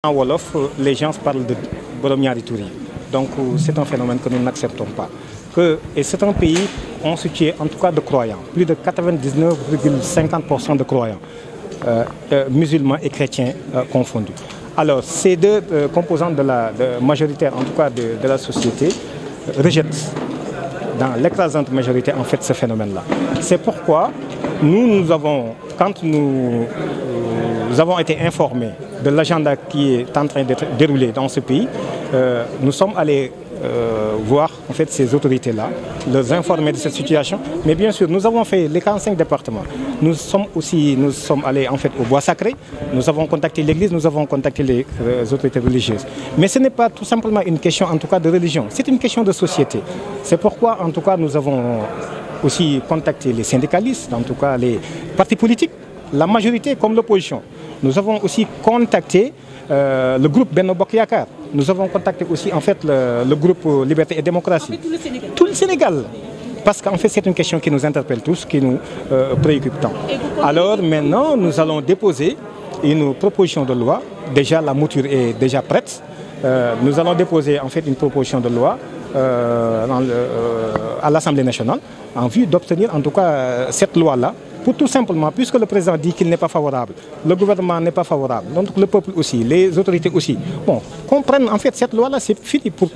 En Wolof, les gens parlent de borom ñaari tur yi. Donc c'est un phénomène que nous n'acceptons pas. Et c'est un pays constitué en tout cas de croyants, plus de 99,50% de croyants, musulmans et chrétiens confondus. Alors ces deux composantes majoritaires en tout cas de la société rejettent dans l'écrasante majorité en fait ce phénomène-là. C'est pourquoi quand nous avons été informés de l'agenda qui est en train d'être déroulé dans ce pays, nous sommes allés voir en fait ces autorités-là, les informer de cette situation. Mais bien sûr, nous avons fait les 45 départements. Nous sommes allés en fait au Bois Sacré. Nous avons contacté l'Église, nous avons contacté les autorités religieuses. Mais ce n'est pas tout simplement une question en tout cas de religion. C'est une question de société. C'est pourquoi en tout cas nous avons aussi contacté les syndicalistes, en tout cas les partis politiques, la majorité comme l'opposition. Nous avons aussi contacté le groupe Benno Bokk Yakaar. Nous avons contacté aussi en fait le groupe Liberté et Démocratie. En fait, tout le Sénégal. Parce qu'en fait c'est une question qui nous interpelle tous, qui nous préoccupe tant. Alors maintenant nous allons déposer une proposition de loi. Déjà la mouture est déjà prête. Nous allons déposer en fait une proposition de loi à l'Assemblée nationale en vue d'obtenir en tout cas cette loi-là. Pour tout simplement, puisque le président dit qu'il n'est pas favorable, le gouvernement n'est pas favorable, donc le peuple aussi, les autorités aussi, comprennent en fait cette loi-là, c'est fini pour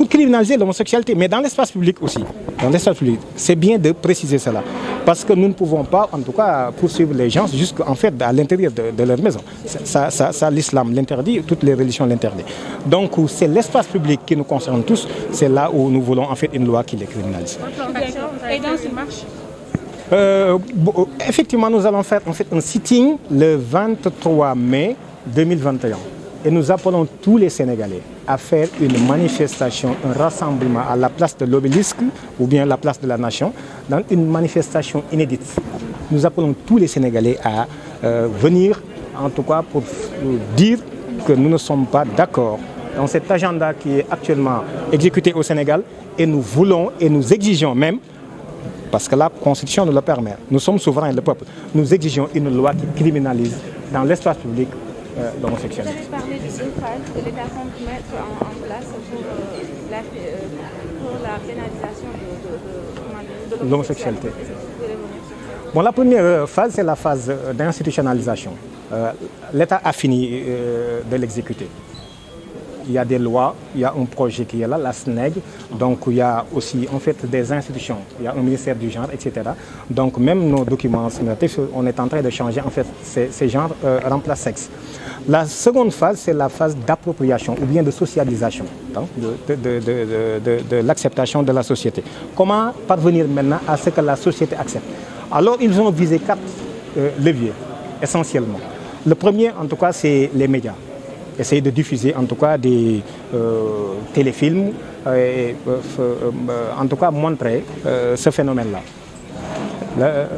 criminaliser l'homosexualité, mais dans l'espace public aussi. Dans l'espace public, c'est bien de préciser cela, parce que nous ne pouvons pas, en tout cas, poursuivre les gens jusqu'en fait à l'intérieur de leur maison. Ça l'islam l'interdit, toutes les religions l'interdisent. Donc c'est l'espace public qui nous concerne tous, c'est là où nous voulons en fait une loi qui les criminalise. Et dans cette marche? Effectivement, nous allons faire en fait un sitting le 23 mai 2021 et nous appelons tous les Sénégalais à faire une manifestation, un rassemblement à la place de l'Obélisque ou bien la place de la Nation, dans une manifestation inédite. Nous appelons tous les Sénégalais à venir, en tout cas pour dire que nous ne sommes pas d'accord dans cet agenda qui est actuellement exécuté au Sénégal et nous voulons et nous exigeons même, parce que la Constitution nous le permet. Nous sommes souverains, le peuple. Nous exigeons une loi qui criminalise dans l'espace public l'homosexualité. Vous avez parlé de deux phases que l'État compte mettre en place pour la pénalisation de l'homosexualité. Bon, la première phase, c'est la phase d'institutionnalisation. L'État a fini de l'exécuter. Il y a des lois, il y a un projet qui est là, la SNEG, donc il y a aussi en fait des institutions, il y a un ministère du genre, etc. Donc même nos documents normatifs, on est en train de changer en fait ces genres remplacent sexe. La seconde phase, c'est la phase d'appropriation ou bien de socialisation, donc de l'acceptation de la société. Comment parvenir maintenant à ce que la société accepte? Alors ils ont visé 4 leviers essentiellement. Le premier en tout cas c'est les médias. Essayer de diffuser en tout cas des téléfilms et en tout cas montrer ce phénomène-là.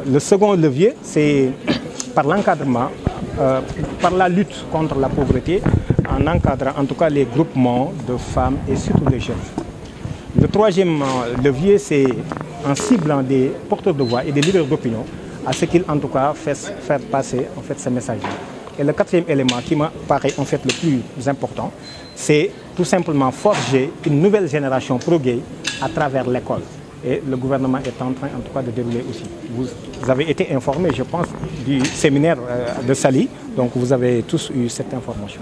Le second levier, c'est par l'encadrement, par la lutte contre la pauvreté, en encadrant en tout cas les groupements de femmes et surtout les jeunes. Le troisième levier, c'est en ciblant des porteurs de voix et des leaders d'opinion à ce qu'ils en tout cas fassent faire passer en fait ce message-là. Et le quatrième élément qui me paraît en fait le plus important, c'est tout simplement forger une nouvelle génération pro-gay à travers l'école. Et le gouvernement est en train en tout cas de dérouler aussi. Vous avez été informés, je pense, du séminaire de Saly, donc vous avez tous eu cette information.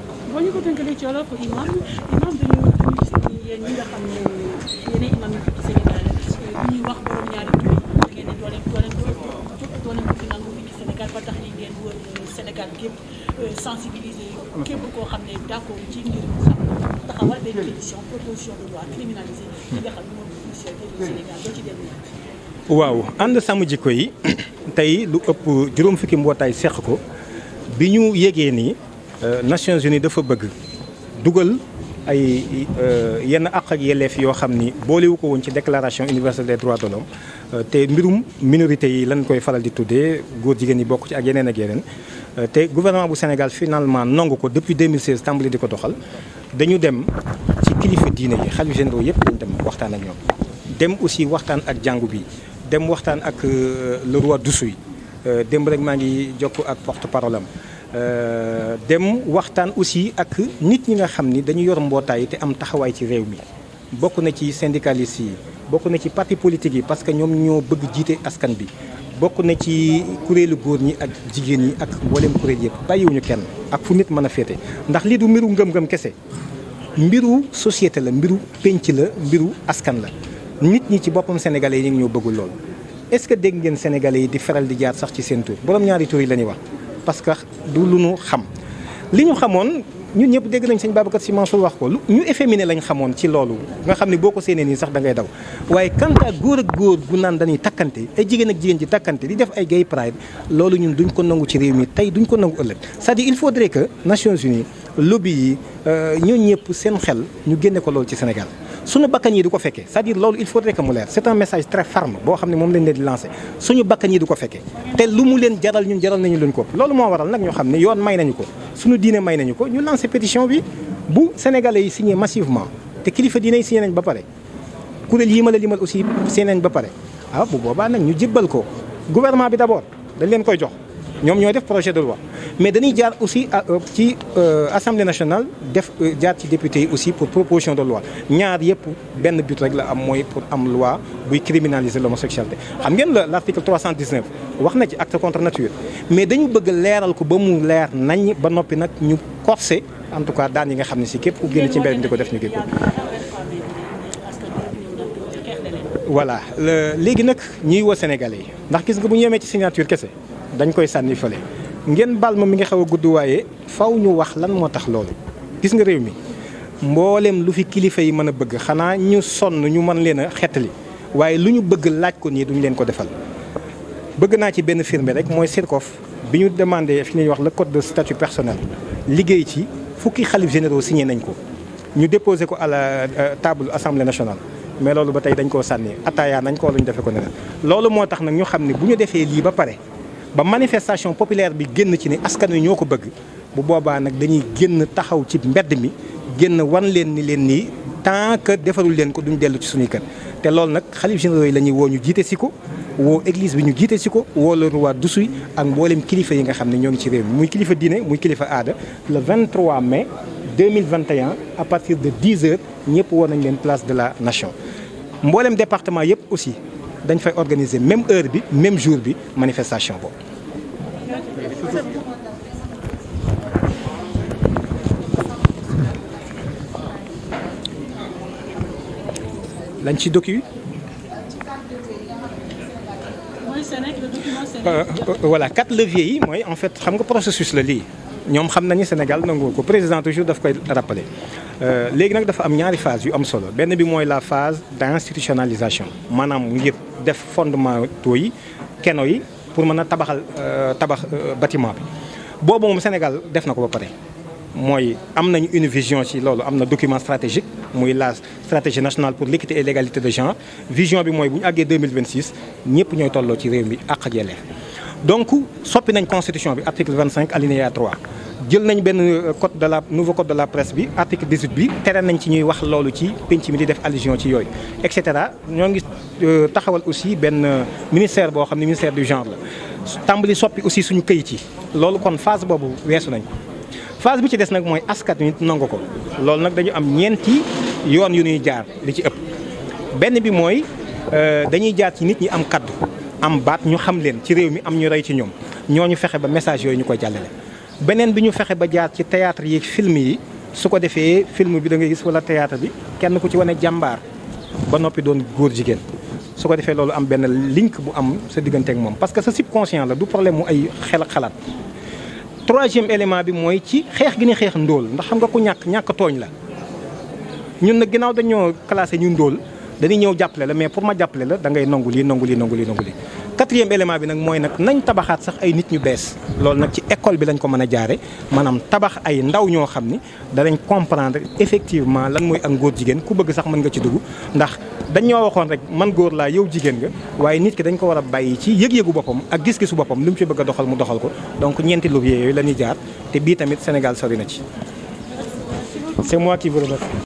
Sensibiliser képp koo xam ne d'accord ci ngir taxawal benn pétition proposition de loi criminalisée li nga xam ne moom société du Sénégal doo ci dem. waaw ànd sàmm jikko yi tey lu ëpp juróom fukki mbootaay seq ko bi ñu yégee ni Nations Unies dafa bëgg dugal ay yenn àq ak yelleef yoo xam ni boolewu ko woon ci déclaration universelle des droits de l'homme te mbirum minorité yi lañ koy faral di tuddee góor jigéen yi bokk ci ak yeneen ak yeneen. te gouvernement bu Sénégal finalement nangu ko depuis 2016 tàmbali di ko doxal dañu dem ci kilifa diine yi xalifa généraux yëpp dañu dem waxtaan ak ñoom dem aussi waxtaan ak jàngu bi dem waxtaan ak le roi d'Oussouye démb rek maa ngi jokk ak porte-parole am dem waxtaan aussi ak nit ñi nga xam ni dañu yor mbootaay te am taxawaay ci réew mi bokk na ci syndicalistes yi bokk na ci parti politique yi parce que ñoom ñoo bëgg jiite askan bi bokk na ci kuréelu góor ñi ak jigéen ñi ak mboolem kuréel yëpp bàyyiwuñu kenn ak fu nit mën a féete ndax lii du mbiru ngëm-ngëm kese mbiru société la mbiru penc la mbiru askan la nit ñi ci boppam sénégalais yi ñu ngi ñoo bëggul loolu. est-ce que dégg ngeen sénégalais yi di faral di jaar sax ci seen tur borom ñaari tur yi la ñuy wax parce que du lu ñu xam li ñu xamoon ñun ñëpp dégg nañ sëñ Babacar Sy Mansour wax ko ñu efféminé lañ xamoon ci loolu nga xam ne boo ko séenee nii sax da ngay daw waaye quant à góor ak góor gu naan dañuy takkante ay jigéen ak jigéen ji takkante di def ay gay pride loolu ñun duñ ko nangu ci réew mi tey duñ ko nangu ëllëg c'est-à-dire il faudrait que Nations Unies lobby yi ñooñu ñëpp seen xel ñu génne ko loolu ci Sénégal suñu bakkan yi du ko fekkee c'est-à-dire loolu il faudrait que mu leer c'est un message très ferme boo xam ne moom lañ leen di lancer suñu bakkan yi du ko fekkee te lu mu leen jaral ñun jaral nañu luñ ko loolu moo waral nag ñu xam ne yoon may nañu ko suñu diine may nañu ko ñu lancer pétition bi bu sénégalais yi signé massivement te kilifa diine yi signé nañ ba pare kuréel yi ma la limal aussi signé nañ ba pare bu boobaa nag ñu jébbal ko gouvernement bi d'abord dañ leen koy jox ñoom ñooy def projet de loi mais dañuy jaar aussi ci assemblée nationale def jaar ci député yi aussi pour proposition de loi ñaar yëpp benn but rek la am mooy pour am loi buy criminaliser l'homosexualité xam ngeen l'article 319 wax na ci acte contre nature mais dañu bëgg leeral ko ba mu leer nañ ba noppi nag ñu corser en tout cas daan yi nga xam ne si képp ku génn ci mbedd mi di ko def ñu kii ko voilà léegi nag ñuy woo sénégalais yi ndax gis nga bu ñu yemee ci signature kese dañ koy sànni fële ngeen baal ma mi nga xaw a gudd waaye faw ñu wax lan moo tax loolu gis nga réew mi mboolem lu fi kilifa yi mën a bëgg xanaa ñu sonn ñu mën leen a xettali waaye lu ñu bëgg laaj ko nii duñ leen ko defal bëgg naa ci benn firnde rek mooy SYRCOF bi ñu demandé fi ñuy wax le code de statut personnel liggéey ci fukki xalif généraux signé nañ ko ñu déposé ko à la table assemblée nationale mais loolu ba tey dañ koo sànni ataaya nañ ko wala ñu defee ko neneen loolu moo tax nag ñu xam ne bu ñu defee lii ba pare ba manifestation populaire bi génn ci ni askan wi ñoo ko bëgg bu boobaa nag dañuy génn taxaw ci mbedd mi génn wan leen ni leen nii tant que defarul leen ko duñ dellu ci suñuy kër te loolu nag xalif généraux yi la ñuy woo ñu jiite si ko woo église bi ñu jiite si ko woo le roi Dusuy ak mboolem kilifa yi nga xam ne ñoo ngi ci réew mi muy kilifa diine muy kilifa aada le 23 mai 2021 à partir de 10 heures ñëpp woo nañ leen place de la nation mboolem département yëpp aussi dañ fay organiser même heure bi même jour bi manifestation boobu. lañ ci docu voilà 4 leviers yi mooy en fait xam nga processus la lii ñoom xam nañu Sénégal nangu ko président toujours daf koy rappeler léegi nag dafa am ñaari phase yu am solo benn bi mooy la phase d'institutionnalisation maanaam ngir def fondamentaux yi keno yi pour mën a tabax bâtiment bi boobu moom Sénégal def na ko ba pare mooy am nañu une vision ci loolu am na document stratégique muy la stratégie nationale pour l'équité et l'égalité de genre vision bi mooy bu ñu àggee 2026 ñëpp ñooy tolloo ci réew mi àq ak yelleef donc soppi nañ constitution bi article 25 alinéa 3 jël nañ benn nouveau code de la presse bi article 18 bi tere nañ ci ñuy wax loolu ci penc mi di def allusion ci yooyu et cetera ñoo ngi taxawal aussi benn ministère boo xam ne ministère du genre la tàmbali soppi aussi suñu këyit yi loolu kon phase boobu weesu nañ ko phase bi ci des nag mooy askan wi nangu ko loolu nag dañu am ñeenti yoon yu ñuy jaar li ci ëpp benn bi mooy dañuy jaar ci nit ñi am kaddu am baat ñu xam leen ci réew mi am ñu rey ci ñoom ñooñu fexe ba message yooyu ñu koy jàllale. beneen bi ñu fexe ba jaar ci théâtre yi film yi su ko defee film bi da ngay gis wala théâtre bi kenn ku ci wane jàmbaar ba noppi doon góor jigéen su ko defee loolu am benn link bu am sa diggante ak moom parce que sa subconscient la du problème mu ay xel ak xalaat. troisième élément bi mooy ci xeex gi ni xeex ndóol ndax xam nga ku ñàkk tooñ la ñun nag ginnaaw dañoo classé ñu ndóol dañuy ñëw jàppale la mais pour ma jàppale la da ngay nangu lii nangu lii nangu lii nangu lii. quatrième élément bi nag mooy nag nañ tabaxaat sax ay nit ñu bees loolu nag ci école bi lañ ko mën a jaare maanaam tabax ay ndaw ñoo xam ni danañ comprendre effectivement lan mooy ak ngóor jigéen ku bëgg sax mën nga ci dugg ndax dañ ñoo waxoon rek man góor laa yow jigéen nga waaye nit ki dañ ko war a bàyyi ci yëg-yëgu boppam ak gis-gisu boppam lu mu ci bëgg a doxal mu doxal ko donc ñeenti leviers yooyu la ñuy jaar te bii tamit Sénégal sori na ci. C'est moi qui vous remercie.